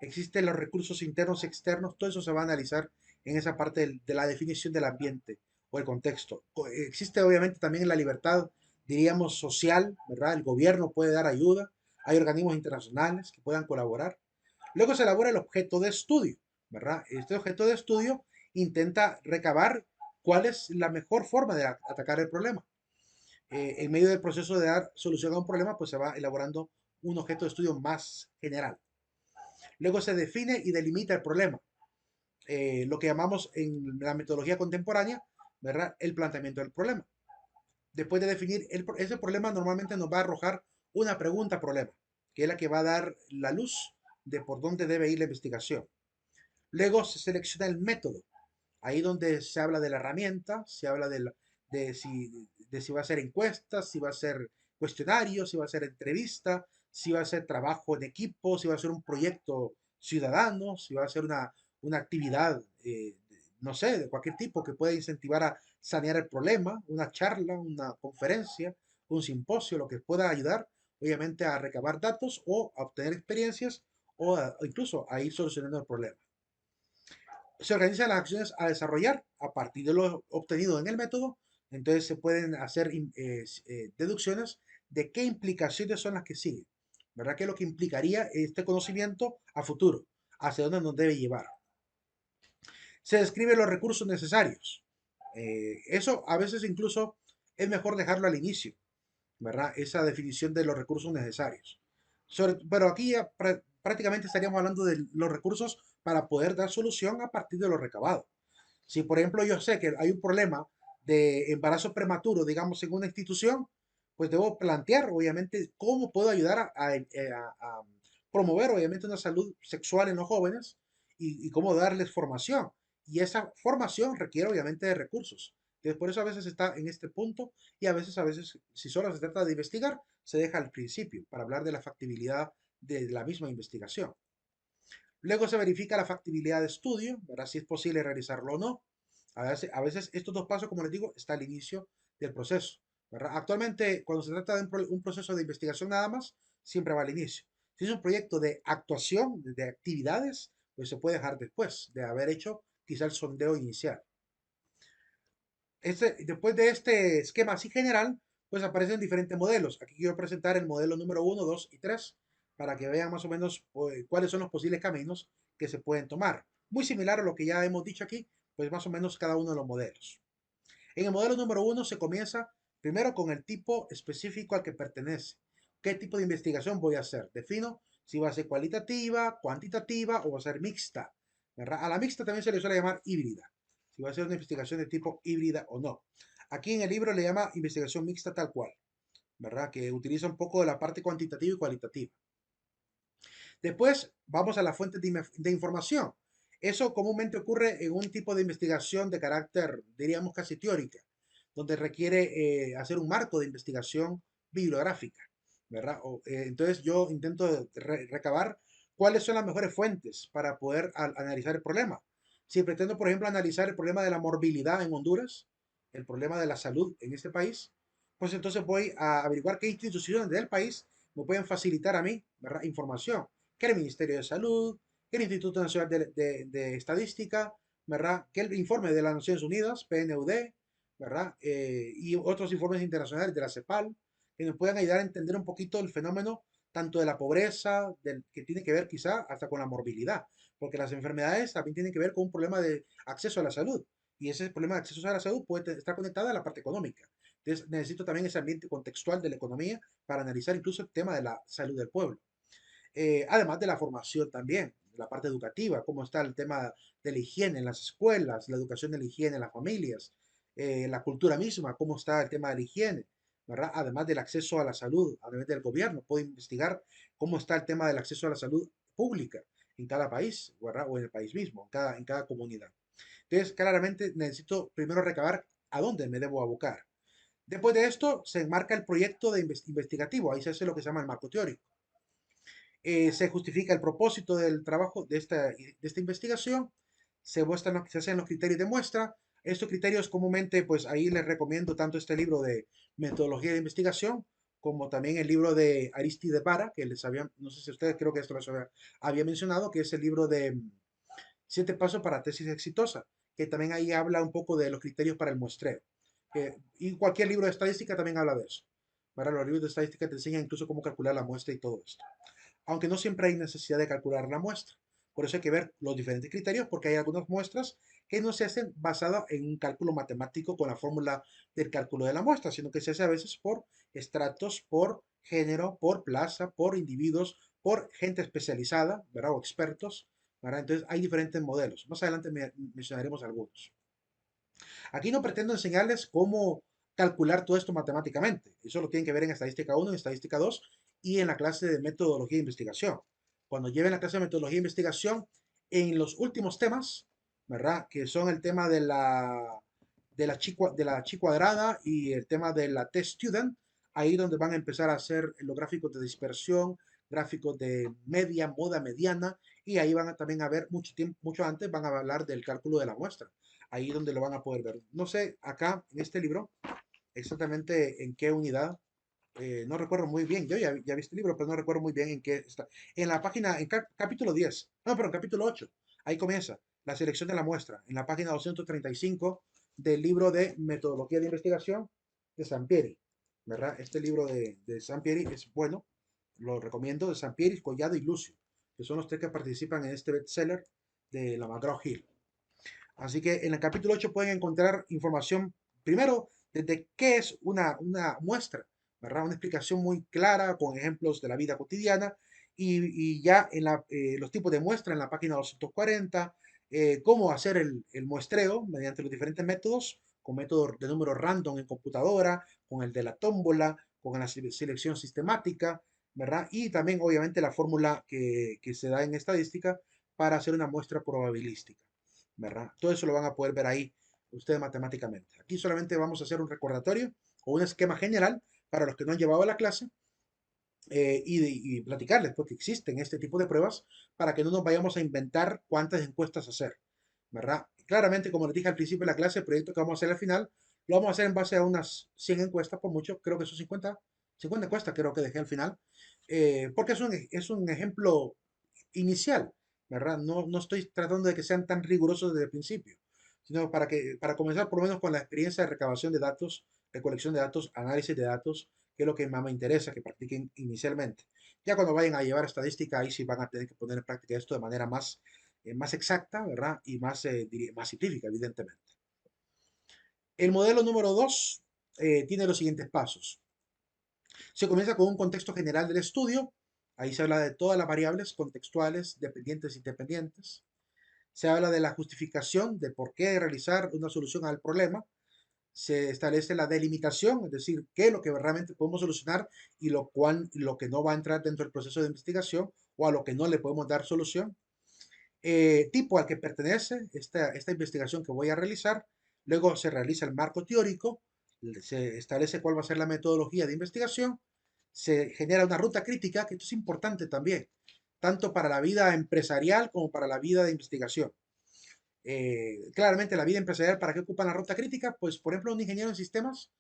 existen los recursos internos y externos, todo eso se va a analizar en esa parte de la definición del ambiente o el contexto. Existe obviamente también la libertad, diríamos, social, ¿verdad? El gobierno puede dar ayuda, hay organismos internacionales que puedan colaborar. Luego se elabora el objeto de estudio, ¿verdad? Este objeto de estudio intenta recabar cuál es la mejor forma de atacar el problema. En medio del proceso de dar solución a un problema, pues se va elaborando un objeto de estudio más general. Luego se define y delimita el problema, lo que llamamos en la metodología contemporánea, ¿verdad? El planteamiento del problema. Después de definir ese problema, normalmente nos va a arrojar una pregunta problema, que es la que va a dar la luz de por dónde debe ir la investigación. Luego se selecciona el método, ahí donde se habla de la herramienta, se habla de si va a ser encuestas, si va a ser cuestionario, si va a ser entrevista, si va a ser trabajo en equipo, si va a ser un proyecto ciudadano, si va a ser una actividad, no sé, de cualquier tipo que pueda incentivar a sanear el problema, una charla, una conferencia, un simposio, lo que pueda ayudar, obviamente, a recabar datos o a obtener experiencias o incluso a ir solucionando el problema. Se organizan las acciones a desarrollar a partir de lo obtenido en el método. Entonces se pueden hacer deducciones de qué implicaciones son las que siguen, ¿verdad? ¿Qué es lo que implicaría este conocimiento a futuro? ¿Hacia dónde nos debe llevar? Se describen los recursos necesarios. Eso a veces incluso es mejor dejarlo al inicio, ¿verdad? Esa definición de los recursos necesarios. Pero aquí ya prácticamente estaríamos hablando de los recursos para poder dar solución a partir de lo recabado. Si, por ejemplo, yo sé que hay un problema de embarazo prematuro, digamos, en una institución, pues debo plantear, obviamente, cómo puedo ayudar a promover, obviamente, una salud sexual en los jóvenes y cómo darles formación. Y esa formación requiere, obviamente, de recursos. Entonces, por eso a veces está en este punto y a veces, si solo se trata de investigar, se deja al principio para hablar de la factibilidad de la misma investigación. Luego se verifica la factibilidad de estudio, ¿verdad? Si es posible realizarlo o no. A veces estos dos pasos, como les digo, está al inicio del proceso, ¿verdad? Actualmente, cuando se trata de un proceso de investigación nada más, siempre va al inicio. Si es un proyecto de actuación, de actividades, pues se puede dejar después de haber hecho quizá el sondeo inicial. Después de este esquema así general, pues aparecen diferentes modelos. Aquí quiero presentar el modelo número uno, 2 y 3 para que vean más o menos pues, cuáles son los posibles caminos que se pueden tomar. Muy similar a lo que ya hemos dicho aquí, pues más o menos cada uno de los modelos. En el modelo número uno se comienza primero con el tipo específico al que pertenece. ¿Qué tipo de investigación voy a hacer? Defino si va a ser cualitativa, cuantitativa o va a ser mixta, ¿verdad? A la mixta también se le suele llamar híbrida, si va a ser una investigación de tipo híbrida o no. Aquí en el libro le llama investigación mixta tal cual, ¿verdad? Que utiliza un poco de la parte cuantitativa y cualitativa. Después vamos a la fuente de información. Eso comúnmente ocurre en un tipo de investigación de carácter, diríamos, casi teórica, donde requiere hacer un marco de investigación bibliográfica, ¿verdad? Entonces yo intento recabar cuáles son las mejores fuentes para poder analizar el problema. Si pretendo, por ejemplo, analizar el problema de la morbilidad en Honduras, el problema de la salud en este país, pues entonces voy a averiguar qué instituciones del país me pueden facilitar a mí, ¿verdad? Información que el Ministerio de Salud, que el Instituto Nacional de Estadística, ¿verdad? Que el informe de las Naciones Unidas, PNUD, ¿verdad? Y otros informes internacionales de la CEPAL, que nos puedan ayudar a entender un poquito el fenómeno tanto de la pobreza, que tiene que ver quizá hasta con la morbilidad, porque las enfermedades también tienen que ver con un problema de acceso a la salud, y ese problema de acceso a la salud puede estar conectado a la parte económica. Entonces necesito también ese ambiente contextual de la economía para analizar incluso el tema de la salud del pueblo. Además de la formación también, la parte educativa, cómo está el tema de la higiene en las escuelas, la educación de la higiene en las familias, la cultura misma, cómo está el tema de la higiene, ¿verdad? Además del acceso a la salud a nivel del gobierno, puedo investigar cómo está el tema del acceso a la salud pública en cada país, ¿verdad? O en el país mismo, en cada comunidad. Entonces, claramente necesito primero recabar a dónde me debo abocar. Después de esto, se enmarca el proyecto de investigativo, ahí se hace lo que se llama el marco teórico. Se justifica el propósito del trabajo de esta investigación, se hacen los criterios de muestra. Estos criterios comúnmente, pues ahí les recomiendo tanto este libro de metodología de investigación como también el libro de Aristide Para, que les había, no sé si ustedes creo que esto les había mencionado, que es el libro de Siete pasos para tesis exitosa, que también ahí habla un poco de los criterios para el muestreo. Y cualquier libro de estadística también habla de eso. Para los libros de estadística te enseñan incluso cómo calcular la muestra y todo esto, aunque no siempre hay necesidad de calcular la muestra. Por eso hay que ver los diferentes criterios, porque hay algunas muestras que no se hacen basadas en un cálculo matemático con la fórmula del cálculo de la muestra, sino que se hace a veces por estratos, por género, por plaza, por individuos, por gente especializada, ¿verdad? O expertos, ¿verdad? Entonces hay diferentes modelos. Más adelante mencionaremos algunos. Aquí no pretendo enseñarles cómo calcular todo esto matemáticamente. Eso lo tienen que ver en estadística 1, en estadística 2 y en la clase de metodología de investigación. Cuando lleven la clase de metodología de investigación, en los últimos temas, ¿verdad? Que son el tema de la chi cuadrada y el tema de la test student, ahí donde van a empezar a hacer los gráficos de dispersión, gráficos de media, moda mediana, y ahí van a también a ver mucho tiempo, mucho antes van a hablar del cálculo de la muestra, ahí donde lo van a poder ver. No sé, acá en este libro, exactamente en qué unidad, no recuerdo muy bien, ya vi este libro, pero no recuerdo muy bien en qué está. En la página, en capítulo 10, no, pero en capítulo 8, ahí comienza la selección de la muestra, en la página 235 del libro de metodología de investigación de Sampieri, ¿verdad? Este libro de Sampieri es bueno, lo recomiendo, de Sampieri, Collado y Lucio, que son los tres que participan en este bestseller de la McGraw-Hill. Así que en el capítulo 8 pueden encontrar información, primero, desde qué es una muestra, ¿verdad? Una explicación muy clara con ejemplos de la vida cotidiana y ya en los tipos de muestra en la página 240, cómo hacer el muestreo mediante los diferentes métodos, con métodos de número random en computadora, con el de la tómbola, con la selección sistemática, ¿verdad? Y también, obviamente, la fórmula que se da en estadística para hacer una muestra probabilística, ¿verdad? Todo eso lo van a poder ver ahí ustedes matemáticamente. Aquí solamente vamos a hacer un recordatorio o un esquema general para los que no han llevado la clase y platicarles porque existen este tipo de pruebas para que no nos vayamos a inventar cuántas encuestas hacer, ¿verdad? Claramente, como les dije al principio de la clase, el proyecto que vamos a hacer al final lo vamos a hacer en base a unas 100 encuestas por mucho, creo que son 50 encuestas creo que dejé al final, porque es un ejemplo inicial, ¿verdad? No estoy tratando de que sean tan rigurosos desde el principio, sino para comenzar por lo menos con la experiencia de recabación de datos, recolección de datos, análisis de datos, que es lo que más me interesa que practiquen inicialmente. Ya cuando vayan a llevar estadística, ahí sí van a tener que poner en práctica esto de manera más exacta, ¿verdad? Y más científica, evidentemente. El modelo número 2 tiene los siguientes pasos. Se comienza con un contexto general del estudio. Ahí se habla de todas las variables contextuales, dependientes e independientes. Se habla de la justificación de por qué realizar una solución al problema. Se establece la delimitación, es decir, qué es lo que realmente podemos solucionar y lo que no va a entrar dentro del proceso de investigación o a lo que no le podemos dar solución. Tipo al que pertenece esta investigación que voy a realizar. Luego se realiza el marco teórico, se establece cuál va a ser la metodología de investigación, se genera una ruta crítica, que esto es importante también, tanto para la vida empresarial como para la vida de investigación. Claramente la vida empresarial, ¿para qué ocupan la ruta crítica? Pues, por ejemplo, un ingeniero en sistemas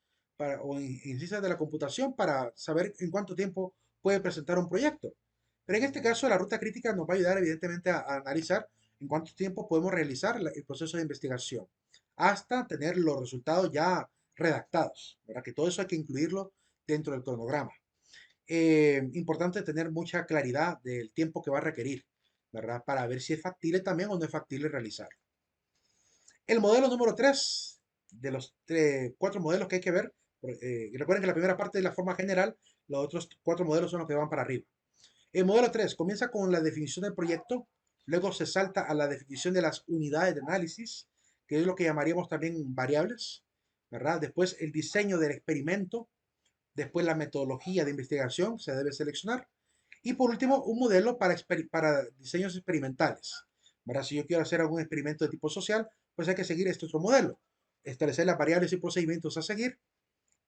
o en ciencias de la computación para saber en cuánto tiempo puede presentar un proyecto. Pero en este caso, la ruta crítica nos va a ayudar, evidentemente, a analizar en cuánto tiempo podemos realizar el proceso de investigación hasta tener los resultados ya redactados, ¿verdad? Que todo eso hay que incluirlo dentro del cronograma. Importante tener mucha claridad del tiempo que va a requerir, ¿verdad? Para ver si es factible también o no es factible realizar. El modelo número 3 de los 4 modelos que hay que ver, recuerden que la primera parte es la forma general, los otros 4 modelos son los que van para arriba. El modelo 3 comienza con la definición del proyecto, luego se salta a la definición de las unidades de análisis, que es lo que llamaríamos también variables, ¿verdad? Después el diseño del experimento, después la metodología de investigación se debe seleccionar y por último un modelo para diseños experimentales, ¿verdad? Si yo quiero hacer algún experimento de tipo social, pues hay que seguir este otro modelo, establecer las variables y procedimientos a seguir,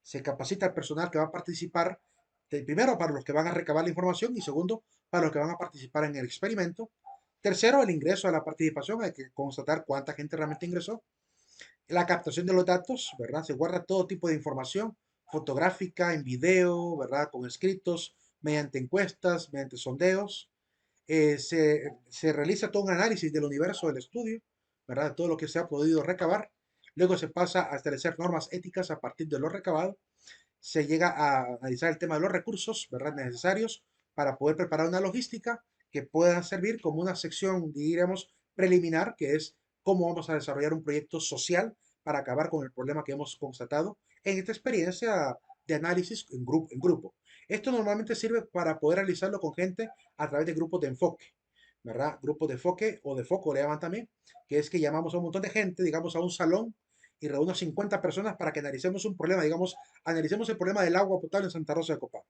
se capacita al personal que va a participar, primero para los que van a recabar la información y segundo para los que van a participar en el experimento. Tercero, el ingreso a la participación, hay que constatar cuánta gente realmente ingresó. La captación de los datos, ¿verdad? Se guarda todo tipo de información fotográfica, en video, ¿verdad? Con escritos, mediante encuestas, mediante sondeos. Se realiza todo un análisis del universo del estudio, ¿verdad? Todo lo que se ha podido recabar. Luego se pasa a establecer normas éticas a partir de lo recabado. Se llega a analizar el tema de los recursos, ¿verdad? Necesarios para poder preparar una logística que pueda servir como una sección, diríamos, preliminar, que es cómo vamos a desarrollar un proyecto social para acabar con el problema que hemos constatado en esta experiencia de análisis en grupo. Esto normalmente sirve para poder realizarlo con gente a través de grupos de enfoque, ¿verdad? Grupos de enfoque o de foco le llaman también, que es que llamamos a un montón de gente, digamos, a un salón y reúno 50 personas para que analicemos un problema, digamos, analicemos el problema del agua potable en Santa Rosa de Copán.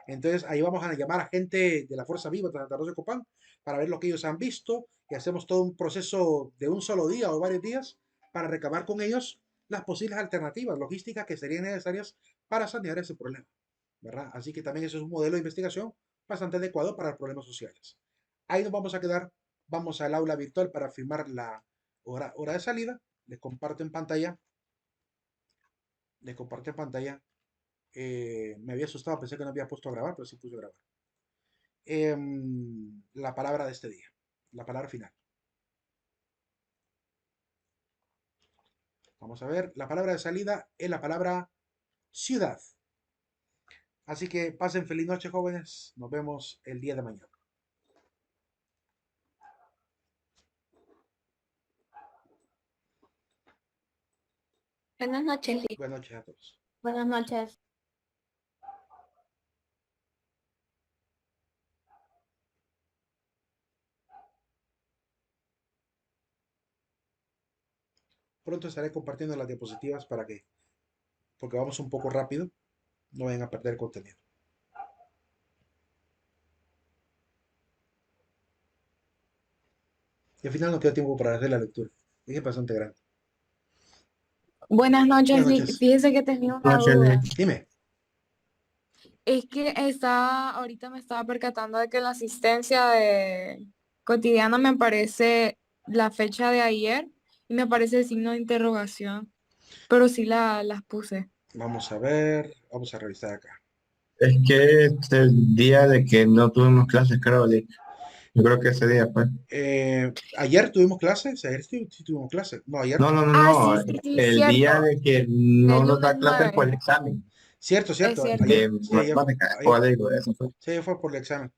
Entonces ahí vamos a llamar a gente de la Fuerza Viva de Santa Rosa de Copán para ver lo que ellos han visto y hacemos todo un proceso de un solo día o varios días para recabar con ellos las posibles alternativas logísticas que serían necesarias para sanear ese problema, ¿verdad? Así que también eso es un modelo de investigación bastante adecuado para problemas sociales. Ahí nos vamos a quedar, vamos al aula virtual para firmar la hora de salida. Les comparto en pantalla, les comparto en pantalla. Me había asustado, pensé que no había puesto a grabar, pero sí puse a grabar. La palabra de este día, la palabra final. Vamos a ver, la palabra de salida es la palabra ciudad. Así que pasen feliz noche, jóvenes. Nos vemos el día de mañana. Buenas noches, Liz. Buenas noches a todos. Buenas noches. Pronto estaré compartiendo las diapositivas para que, porque vamos un poco rápido, no vayan a perder contenido. Y al final no queda tiempo para hacer la lectura. Es bastante grande. Buenas noches, Buenas Liz. noches. Fíjese que tenía una Noche, duda. Dime. Es que ahorita me estaba percatando de que la asistencia de cotidiana me aparece la fecha de ayer y me aparece el signo de interrogación, pero sí las puse. Vamos a ver. Vamos a revisar acá. Es que es el día de que no tuvimos clases, creo, Lick. Yo creo que ese día fue. Ayer tuvimos clases. Ayer sí tuvimos clases. No, ayer No, no. no, no, Ah, no. sí, sí, sí, El día cierto. de que El no nos lunes da clases fue 9. el examen Cierto, Es cierto. cierto. Ayer, de sí, matemáticas. ayer, O digo, eso fue. sí, ayer fue por el examen.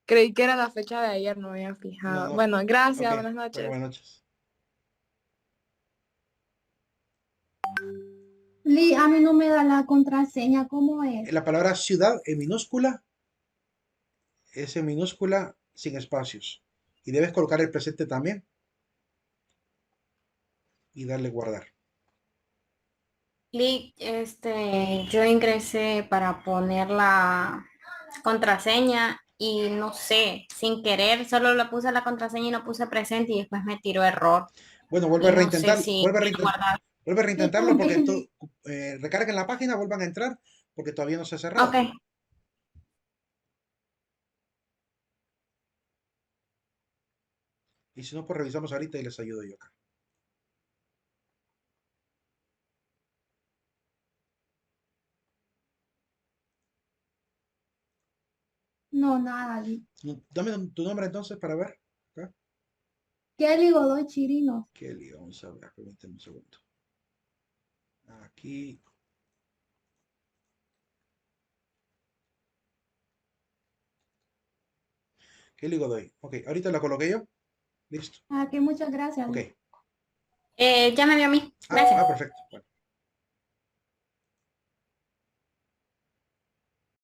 Creí que era la fecha de ayer, no había No, fijado. no. Bueno, Ok. gracias, buenas Bueno, noches. buenas noches. A mí no me da la contraseña, ¿cómo es? La palabra ciudad en minúscula es en minúscula sin espacios. Y debes colocar el presente también y darle guardar. Clic, yo ingresé para poner la contraseña y no sé, sin querer, solo le puse la contraseña y no puse presente y después me tiró error. Bueno, vuelve a Y no sé reintentar, si quiero guardar. vuelve a Yo reintentarlo porque también. recarguen la página, vuelvan a entrar porque todavía no se ha Ok, cerrado. Y si no, pues revisamos ahorita y les ayudo yo acá. No, nada, Dame tu nombre entonces para ver. Acá. Kelly Godoy Chirinos. Kelly, vamos a ver, permíteme un segundo. Aquí. Eli Godoy. Ok, ahorita la coloqué yo. Listo. Ah, que muchas gracias. Ok. Ya me vio a mí. Gracias. Perfecto. Bueno.